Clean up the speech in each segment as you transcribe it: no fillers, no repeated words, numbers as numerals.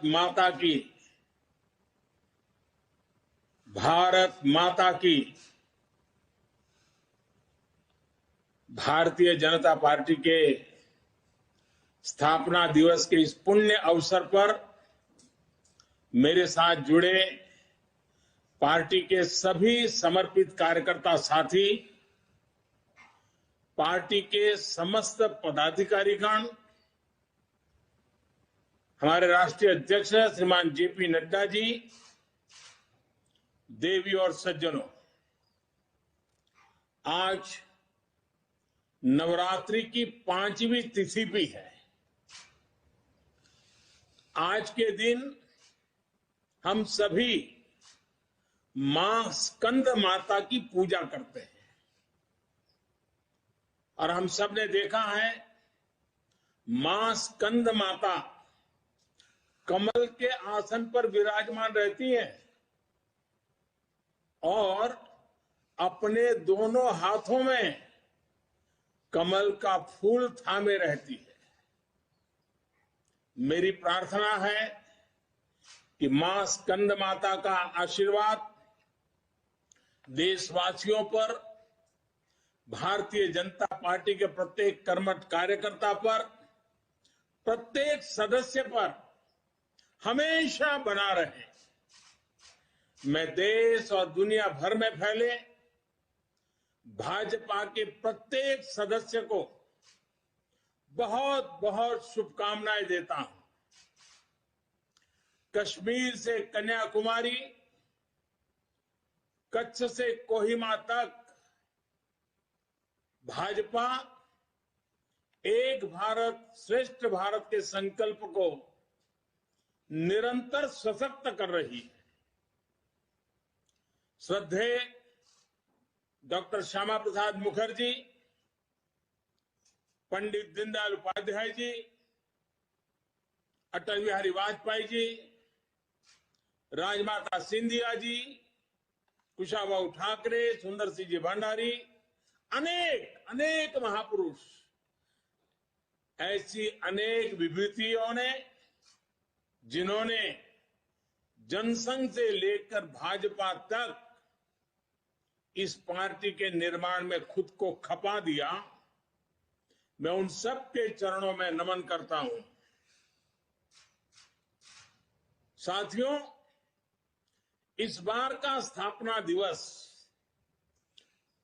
माता की भारत माता की भारतीय जनता पार्टी के स्थापना दिवस के इस पुण्य अवसर पर मेरे साथ जुड़े पार्टी के सभी समर्पित कार्यकर्ता साथी, पार्टी के समस्त पदाधिकारीगण, हमारे राष्ट्रीय अध्यक्ष श्रीमान जेपी नड्डा जी, देवी और सज्जनों, आज नवरात्रि की 5वीं तिथि भी है। आज के दिन हम सभी मां स्कंद माता की पूजा करते हैं और हम सब ने देखा है मां स्कंद माता कमल के आसन पर विराजमान रहती हैं और अपने दोनों हाथों में कमल का फूल थामे रहती है। मेरी प्रार्थना है कि मां स्कंद माता का आशीर्वाद देशवासियों पर, भारतीय जनता पार्टी के प्रत्येक कर्मठ कार्यकर्ता पर, प्रत्येक सदस्य पर हमेशा बना रहे। मैं देश और दुनिया भर में फैले भाजपा के प्रत्येक सदस्य को बहुत बहुत शुभकामनाएं देता हूं। कश्मीर से कन्याकुमारी, कच्छ से कोहिमा तक भाजपा एक भारत श्रेष्ठ भारत के संकल्प को निरंतर सशक्त कर रही है। श्रद्धेय डॉक्टर श्यामा प्रसाद मुखर्जी, पंडित दीनदयाल उपाध्याय जी, अटल बिहारी वाजपेयी जी, राजमाता सिंधिया जी, कुशाभाऊ ठाकरे, सुंदर सिंह जी भंडारी, अनेक महापुरुष, ऐसी अनेक विभूतियों ने जिन्होंने जनसंघ से लेकर भाजपा तक इस पार्टी के निर्माण में खुद को खपा दिया, मैं उन सब के चरणों में नमन करता हूं। साथियों, इस बार का स्थापना दिवस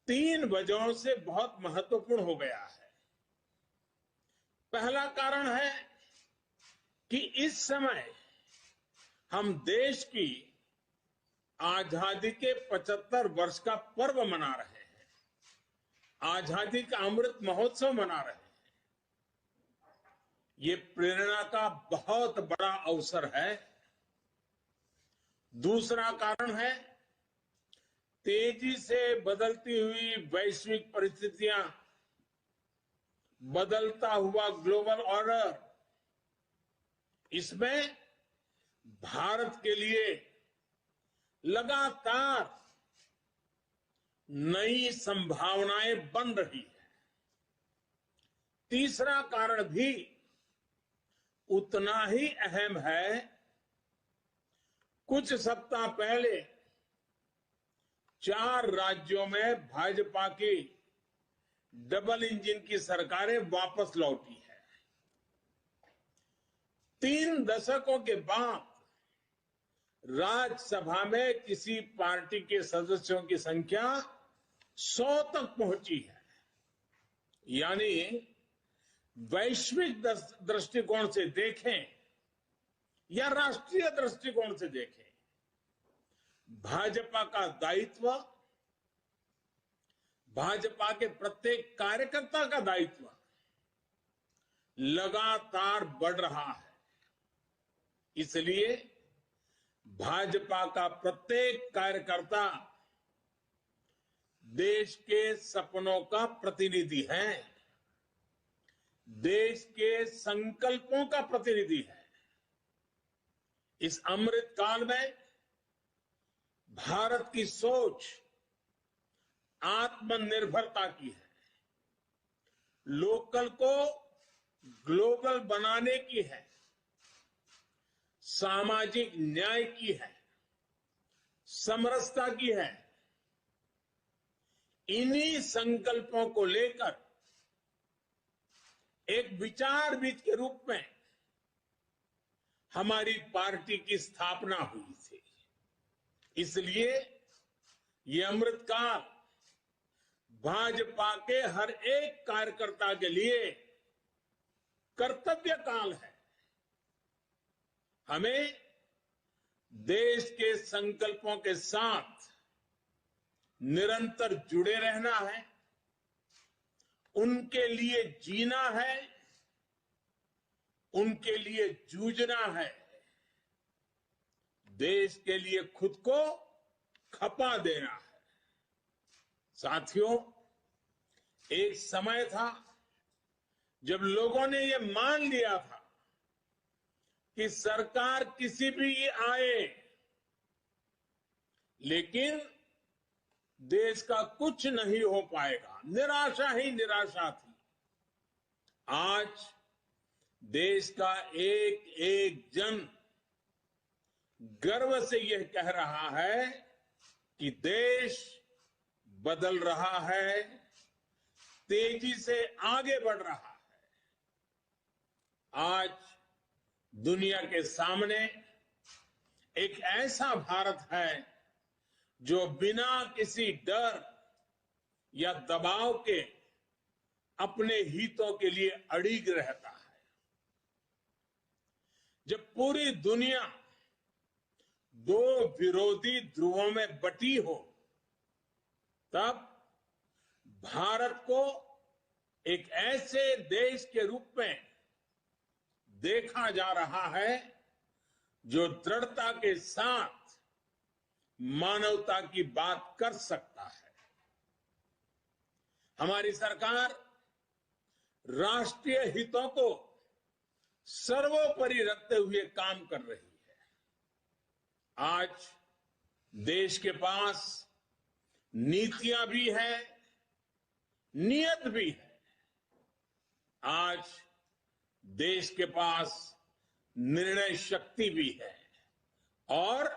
3 वजहों से बहुत महत्वपूर्ण हो गया है। पहला कारण है कि इस समय हम देश की आजादी के 75 वर्ष का पर्व मना रहे हैं, आजादी का अमृत महोत्सव मना रहे हैं। ये प्रेरणा का बहुत बड़ा अवसर है। दूसरा कारण है तेजी से बदलती हुई वैश्विक परिस्थितियां, बदलता हुआ ग्लोबल ऑर्डर, इसमें भारत के लिए लगातार नई संभावनाएं बन रही है। तीसरा कारण भी उतना ही अहम है। कुछ सप्ताह पहले 4 राज्यों में भाजपा की डबल इंजन की सरकारें वापस लौटी है। 3 दशकों के बाद राज्यसभा में किसी पार्टी के सदस्यों की संख्या 100 तक पहुंची है। यानी वैश्विक दृष्टिकोण से देखें या राष्ट्रीय दृष्टिकोण से देखें, भाजपा का दायित्व, भाजपा के प्रत्येक कार्यकर्ता का दायित्व लगातार बढ़ रहा है। इसलिए भाजपा का प्रत्येक कार्यकर्ता देश के सपनों का प्रतिनिधि है, देश के संकल्पों का प्रतिनिधि है। इस अमृत काल में भारत की सोच आत्मनिर्भरता की है, लोकल को ग्लोबल बनाने की है, सामाजिक न्याय की है, समरसता की है। इन्हीं संकल्पों को लेकर एक विचार बीज के रूप में हमारी पार्टी की स्थापना हुई थी। इसलिए ये अमृतकाल भाजपा के हर एक कार्यकर्ता के लिए कर्तव्य काल है। हमें देश के संकल्पों के साथ निरंतर जुड़े रहना है, उनके लिए जीना है, उनके लिए जूझना है, देश के लिए खुद को खपा देना है। साथियों, एक समय था जब लोगों ने यह मान लिया था कि सरकार किसी भी आए, लेकिन देश का कुछ नहीं हो पाएगा। निराशा ही निराशा थी। आज देश का एक एक जन गर्व से यह कह रहा है कि देश बदल रहा है, तेजी से आगे बढ़ रहा है। आज दुनिया के सामने एक ऐसा भारत है जो बिना किसी डर या दबाव के अपने हितों के लिए अड़िग रहता है। जब पूरी दुनिया दो विरोधी ध्रुवों में बटी हो, तब भारत को एक ऐसे देश के रूप में देखा जा रहा है जो दृढ़ता के साथ मानवता की बात कर सकता है। हमारी सरकार राष्ट्रीय हितों को सर्वोपरि रखते हुए काम कर रही है। आज देश के पास नीतियां भी है, नियत भी है। आज देश के पास निर्णय शक्ति भी है और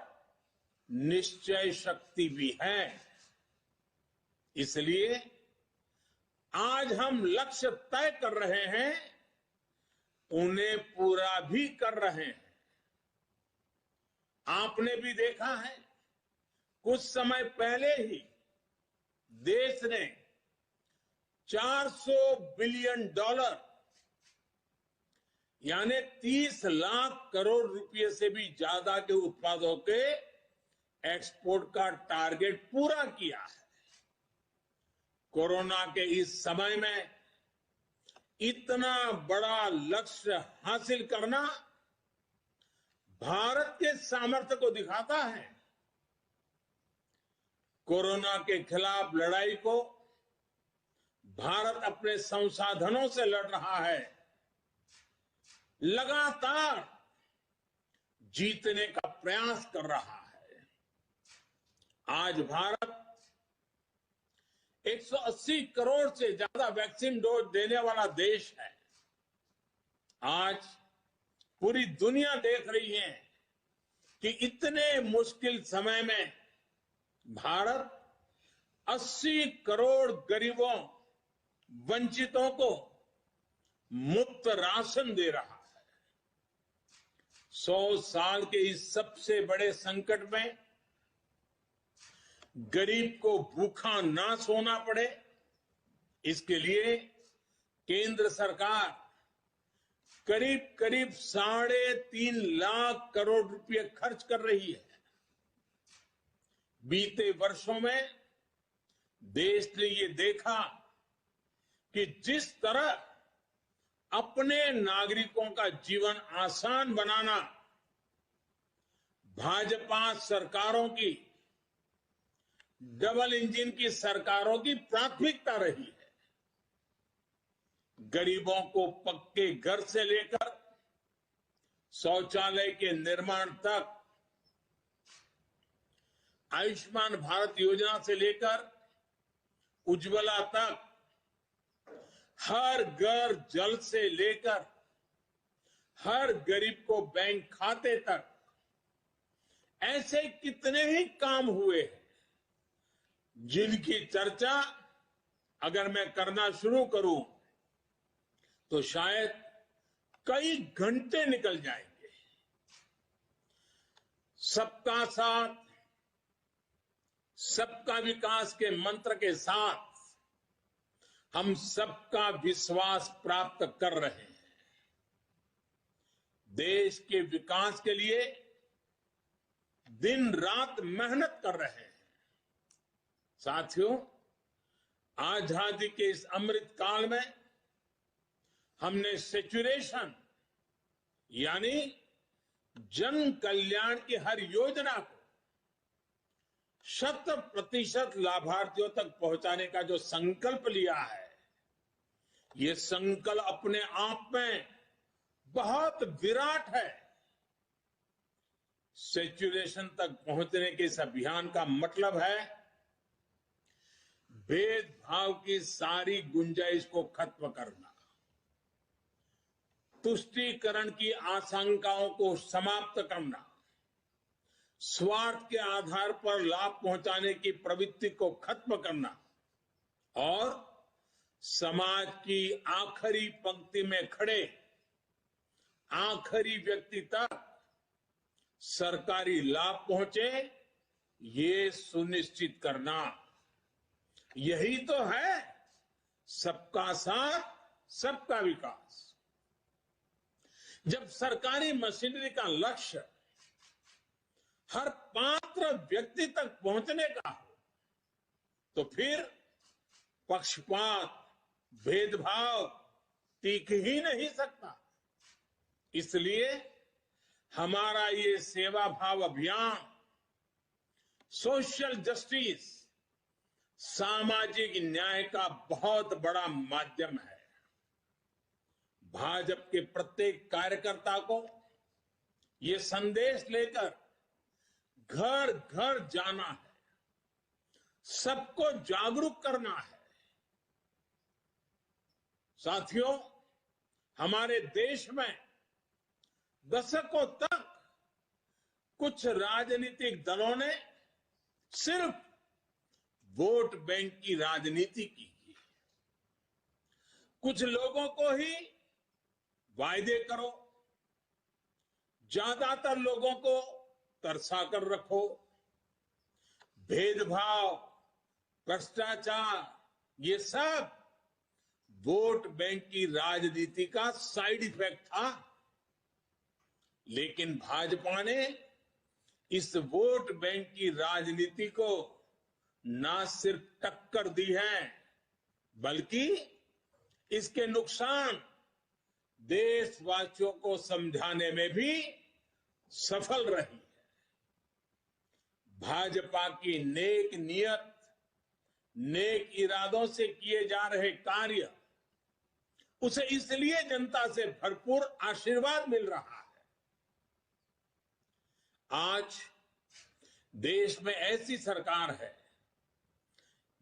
निश्चय शक्ति भी है। इसलिए आज हम लक्ष्य तय कर रहे हैं, उन्हें पूरा भी कर रहे हैं। आपने भी देखा है, कुछ समय पहले ही देश ने $400 बिलियन यानी 30 लाख करोड़ रुपए से भी ज्यादा के उत्पादों के एक्सपोर्ट का टारगेट पूरा किया है। कोरोना के इस समय में इतना बड़ा लक्ष्य हासिल करना भारत के सामर्थ्य को दिखाता है। कोरोना के खिलाफ लड़ाई को भारत अपने संसाधनों से लड़ रहा है, लगातार जीतने का प्रयास कर रहा है। आज भारत 180 करोड़ से ज्यादा वैक्सीन डोज देने वाला देश है। आज पूरी दुनिया देख रही है कि इतने मुश्किल समय में भारत 80 करोड़ गरीबों, वंचितों को मुफ्त राशन दे रहा है। 100 साल के इस सबसे बड़े संकट में गरीब को भूखा ना सोना पड़े, इसके लिए केंद्र सरकार करीब करीब 3.5 लाख करोड़ रुपए खर्च कर रही है। बीते वर्षों में देश ने ये देखा कि जिस तरह अपने नागरिकों का जीवन आसान बनाना भाजपा सरकारों की, डबल इंजन की सरकारों की प्राथमिकता रही है। गरीबों को पक्के घर से लेकर शौचालय के निर्माण तक, आयुष्मान भारत योजना से लेकर उज्ज्वला तक, हर घर जल से लेकर हर गरीब को बैंक खाते तक ऐसे कितने ही काम हुए हैं जिनकी चर्चा अगर मैं करना शुरू करूं तो शायद कई घंटे निकल जाएंगे। सबका साथ, सबका विकास के मंत्र के साथ हम सबका विश्वास प्राप्त कर रहे हैं। देश के विकास के लिए दिन रात मेहनत कर रहे हैं। साथियों, आजादी के इस अमृत काल में हमने सेचुरेशन यानी जन कल्याण की हर योजना को 100% लाभार्थियों तक पहुंचाने का जो संकल्प लिया है, ये संकल्प अपने आप में बहुत विराट है। सेचुरेशन तक पहुंचने के इस अभियान का मतलब है भेदभाव की सारी गुंजाइश को खत्म करना, तुष्टीकरण की आशंकाओं को समाप्त करना, स्वार्थ के आधार पर लाभ पहुंचाने की प्रवृत्ति को खत्म करना और समाज की आखिरी पंक्ति में खड़े आखिरी व्यक्ति तक सरकारी लाभ पहुंचे, ये सुनिश्चित करना। यही तो है सबका साथ, सबका विकास। जब सरकारी मशीनरी का लक्ष्य हर पात्र व्यक्ति तक पहुंचने का हो तो फिर पक्षपात, भेदभाव टिक ही नहीं सकता। इसलिए हमारा ये सेवा भाव अभियान सोशल जस्टिस, सामाजिक न्याय का बहुत बड़ा माध्यम है। भाजपा के प्रत्येक कार्यकर्ता को ये संदेश लेकर घर घर जाना है, सबको जागरूक करना है। साथियों, हमारे देश में दशकों तक कुछ राजनीतिक दलों ने सिर्फ वोट बैंक की राजनीति की। कुछ लोगों को ही वायदे करो, ज्यादातर लोगों को तरसा कर रखो। भेदभाव, भ्रष्टाचार, ये सब वोट बैंक की राजनीति का साइड इफेक्ट था। लेकिन भाजपा ने इस वोट बैंक की राजनीति को ना सिर्फ टक्कर दी है, बल्कि इसके नुकसान देशवासियों को समझाने में भी सफल रही है। भाजपा की नेक नियत, नेक इरादों से किए जा रहे कार्य, उसे इसलिए जनता से भरपूर आशीर्वाद मिल रहा है। आज देश में ऐसी सरकार है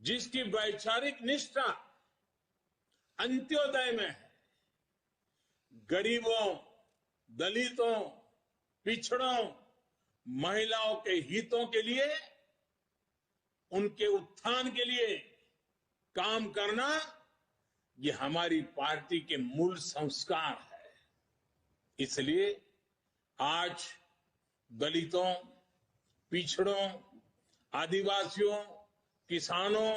जिसकी वैचारिक निष्ठा अंत्योदय में है। गरीबों, दलितों, पिछड़ों, महिलाओं के हितों के लिए, उनके उत्थान के लिए काम करना, ये हमारी पार्टी के मूल संस्कार है। इसलिए आज दलितों, पिछड़ों, आदिवासियों, किसानों,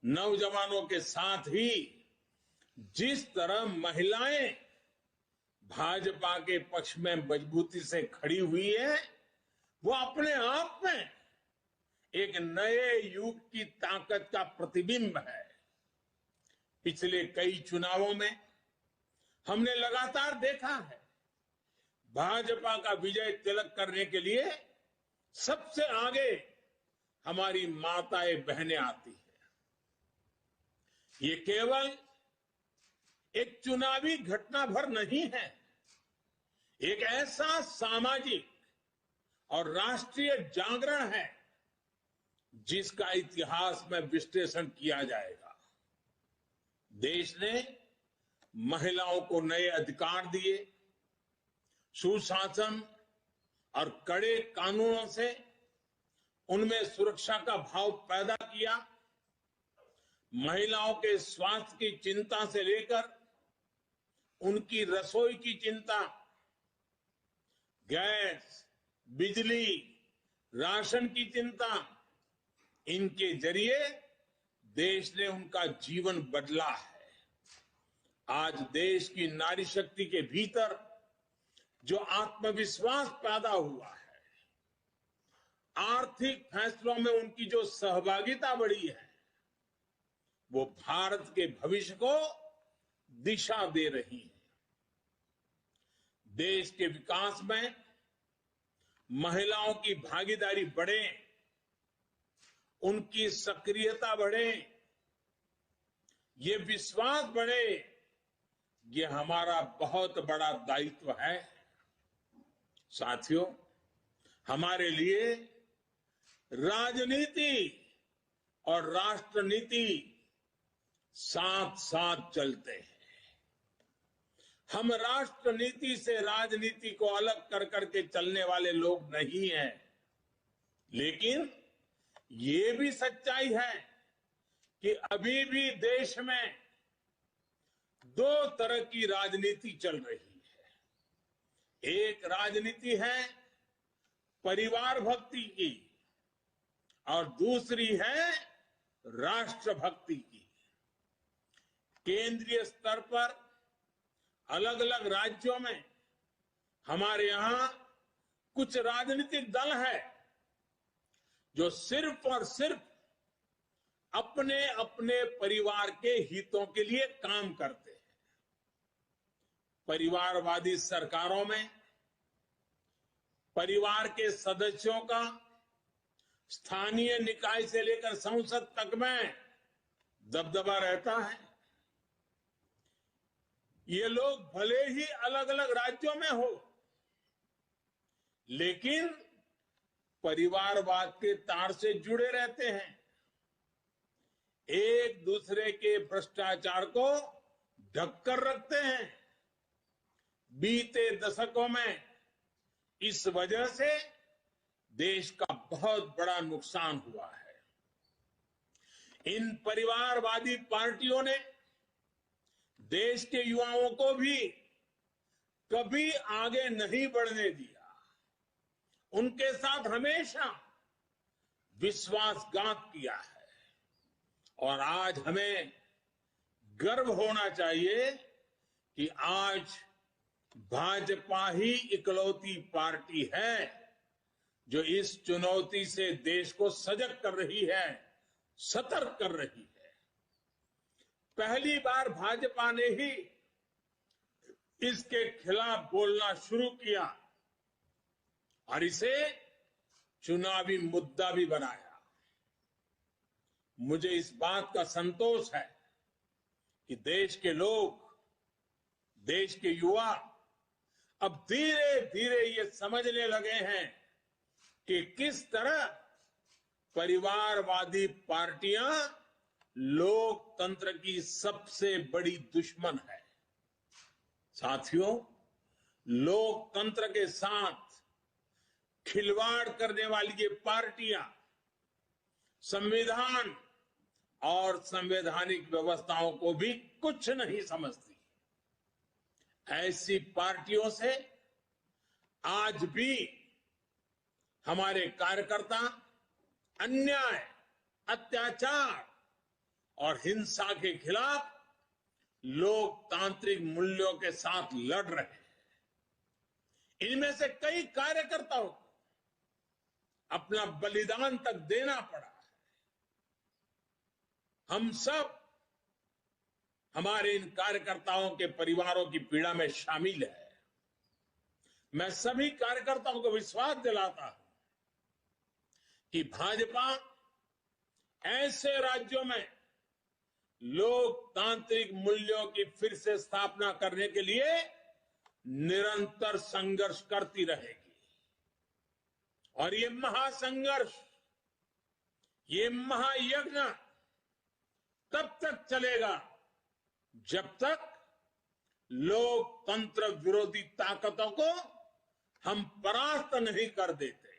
नौजवानों के साथ ही जिस तरह महिलाएं भाजपा के पक्ष में मजबूती से खड़ी हुई है, वो अपने आप में एक नए युग की ताकत का प्रतिबिंब है। पिछले कई चुनावों में हमने लगातार देखा है, भाजपा का विजय तिलक करने के लिए सबसे आगे हमारी माताएं बहनें आती हैं। ये केवल एक चुनावी घटना भर नहीं है, एक ऐसा सामाजिक और राष्ट्रीय जागरण है जिसका इतिहास में विश्लेषण किया जाएगा। देश ने महिलाओं को नए अधिकार दिए, सुशासन और कड़े कानूनों से उनमें सुरक्षा का भाव पैदा किया। महिलाओं के स्वास्थ्य की चिंता से लेकर उनकी रसोई की चिंता, गैस, बिजली, राशन की चिंता, इनके जरिए देश ने उनका जीवन बदला है। आज देश की नारी शक्ति के भीतर जो आत्मविश्वास पैदा हुआ है, आर्थिक फैसलों में उनकी जो सहभागिता बढ़ी है, वो भारत के भविष्य को दिशा दे रही है। देश के विकास में महिलाओं की भागीदारी बढ़े, उनकी सक्रियता बढ़े, ये विश्वास बढ़े, ये हमारा बहुत बड़ा दायित्व है। साथियों, हमारे लिए राजनीति और राष्ट्रनीति साथ साथ चलते हैं। हम राष्ट्रनीति से राजनीति को अलग कर करके चलने वाले लोग नहीं हैं, लेकिन ये भी सच्चाई है कि अभी भी देश में दो तरह की राजनीति चल रही है। एक राजनीति है परिवार भक्ति की और दूसरी है राष्ट्र भक्ति की। केंद्रीय स्तर पर अलग अलग राज्यों में हमारे यहां कुछ राजनीतिक दल है जो सिर्फ और सिर्फ अपने अपने परिवार के हितों के लिए काम करते हैं। परिवारवादी सरकारों में परिवार के सदस्यों का स्थानीय निकाय से लेकर संसद तक में दबदबा रहता है। ये लोग भले ही अलग अलग राज्यों में हो, लेकिन परिवारवाद के तार से जुड़े रहते हैं। एक दूसरे के भ्रष्टाचार को ढककर रखते हैं। बीते दशकों में इस वजह से देश का बहुत बड़ा नुकसान हुआ है। इन परिवारवादी पार्टियों ने देश के युवाओं को भी कभी आगे नहीं बढ़ने दिया। उनके साथ हमेशा विश्वासघात किया है। और आज हमें गर्व होना चाहिए कि आज भाजपा ही इकलौती पार्टी है जो इस चुनौती से देश को सजग कर रही है, सतर्क कर रही है। पहली बार भाजपा ने ही इसके खिलाफ बोलना शुरू किया और इसे चुनावी मुद्दा भी बनाया। मुझे इस बात का संतोष है कि देश के लोग, देश के युवा अब धीरे धीरे ये समझने लगे हैं कि किस तरह परिवारवादी पार्टियां लोकतंत्र की सबसे बड़ी दुश्मन है। साथियों, लोकतंत्र के साथ खिलवाड़ करने वाली ये पार्टियां संविधान और संवैधानिक व्यवस्थाओं को भी कुछ नहीं समझती। ऐसी पार्टियों से आज भी हमारे कार्यकर्ता अन्याय, अत्याचार और हिंसा के खिलाफ लोकतांत्रिक मूल्यों के साथ लड़ रहे हैं। इनमें से कई कार्यकर्ताओं को अपना बलिदान तक देना पड़ा है। हम सब हमारे इन कार्यकर्ताओं के परिवारों की पीड़ा में शामिल है। मैं सभी कार्यकर्ताओं को विश्वास दिलाता हूं कि भाजपा ऐसे राज्यों में लोकतांत्रिक मूल्यों की फिर से स्थापना करने के लिए निरंतर संघर्ष करती रहेगी। और ये महासंघर्ष, ये महायज्ञ तब तक चलेगा जब तक लोकतंत्र विरोधी ताकतों को हम परास्त नहीं कर देते।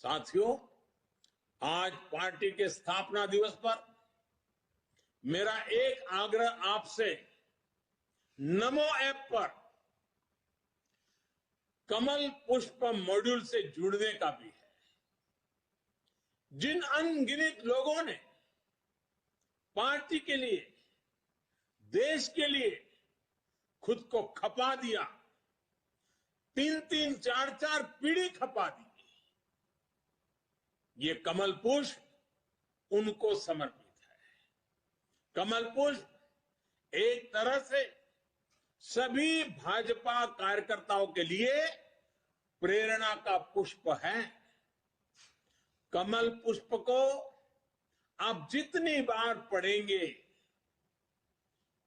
साथियों, आज पार्टी के स्थापना दिवस पर मेरा एक आग्रह आपसे नमो ऐप पर कमल पुष्प मॉड्यूल से जुड़ने का भी है। जिन अनगिनत लोगों ने पार्टी के लिए, देश के लिए खुद को खपा दिया, 3-3, 4-4 पीढ़ी खपा दी, ये कमल पुष्प उनको समर्पित है। कमल पुष्प एक तरह से सभी भाजपा कार्यकर्ताओं के लिए प्रेरणा का पुष्प है। कमल पुष्प को आप जितनी बार पढ़ेंगे,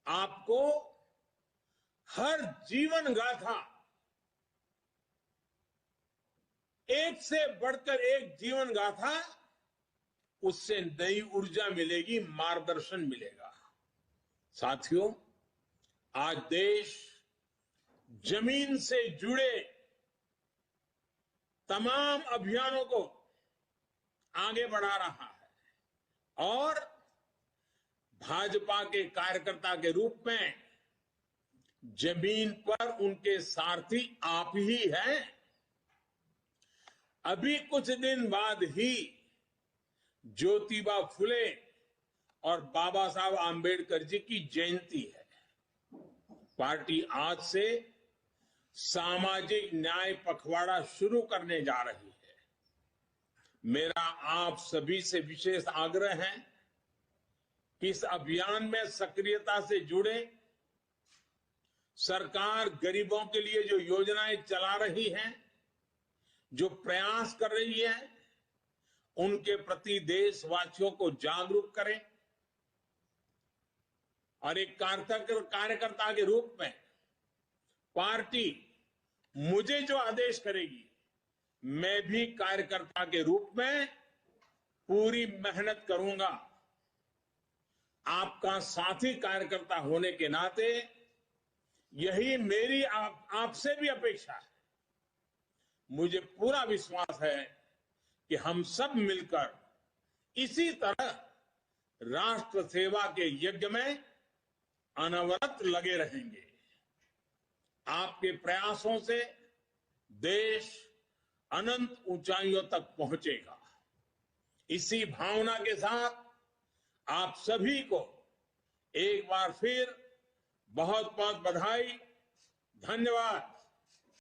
आपको हर जीवन गाथा, एक से बढ़कर एक जीवन गाथा, उससे नई ऊर्जा मिलेगी, मार्गदर्शन मिलेगा। साथियों, आज देश जमीन से जुड़े तमाम अभियानों को आगे बढ़ा रहा है और भाजपा के कार्यकर्ता के रूप में जमीन पर उनके सारथी आप ही हैं। अभी कुछ दिन बाद ही ज्योतिबा फुले और बाबा साहब आंबेडकर जी की जयंती है। पार्टी आज से सामाजिक न्याय पखवाड़ा शुरू करने जा रही है। मेरा आप सभी से विशेष आग्रह है कि इस अभियान में सक्रियता से जुड़े। सरकार गरीबों के लिए जो योजनाएं चला रही है, जो प्रयास कर रही है, उनके प्रति देशवासियों को जागरूक करें और एक कार्यकर्ता के रूप में पार्टी मुझे जो आदेश करेगी, मैं भी कार्यकर्ता के रूप में पूरी मेहनत करूंगा। आपका साथी कार्यकर्ता होने के नाते यही मेरी आपसे भी अपेक्षा है। मुझे पूरा विश्वास है कि हम सब मिलकर इसी तरह राष्ट्र सेवा के यज्ञ में अनवरत लगे रहेंगे। आपके प्रयासों से देश अनंत ऊंचाइयों तक पहुंचेगा। इसी भावना के साथ आप सभी को एक बार फिर बहुत बहुत बधाई, धन्यवाद।